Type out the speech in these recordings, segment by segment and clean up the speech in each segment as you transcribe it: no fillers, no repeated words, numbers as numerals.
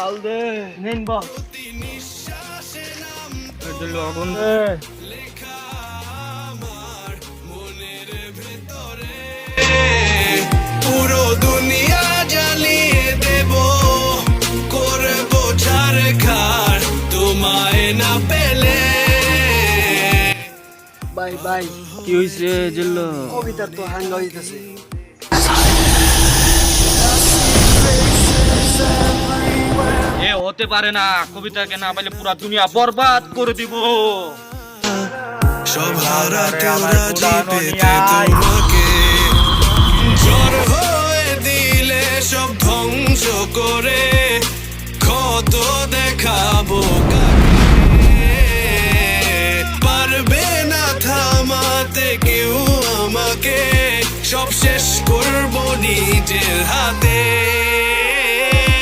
মাল দে নেন বস লবণ পুরো দুনিয়া জ্বালিয়ে দেব করব ঝাড়খাড় তোমায় না পেলে। ভাই ভাই কি হইছে জিল্লো? কবিতার তো হাঙ্গা হইতেছে। এ হতে পারে না, কবিতাকে না পাইলে পুরা দুনিয়া বরবাদ করে দিব। সব হারাতেও রাজি পেতে তোমাকে জ্বর হয়ে দিলে সব ধ্বংস করে ক্ষত দেখাবো কাকে। পারবে না থামাতে কেউ আমাকে, সব শেষ করবো নিজের হাতে।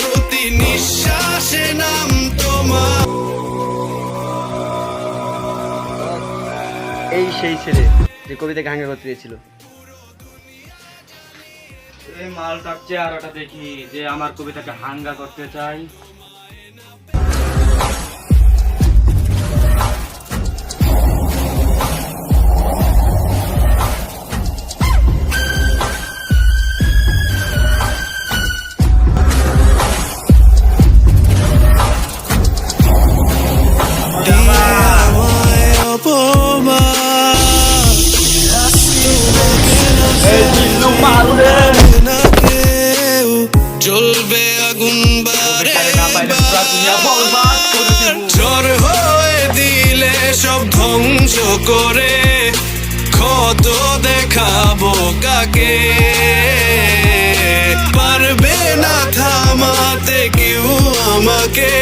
প্রতি নিঃশ্বাসে নাম তোমার। এই সেই ছেলে যে কবিতাকে হাঙ্গা করতে দিয়েছিল। এই মালটার চেহারাটা দেখি যে আমার কবিতাকে হাঙ্গা করতে চাই। জ্বলবে আগুন বারে ঝড় হয়ে দিলে সব ধ্বংস করে ক্ষত দেখাবো কাকে। পারবে না থামাতে কেউ আমাকে।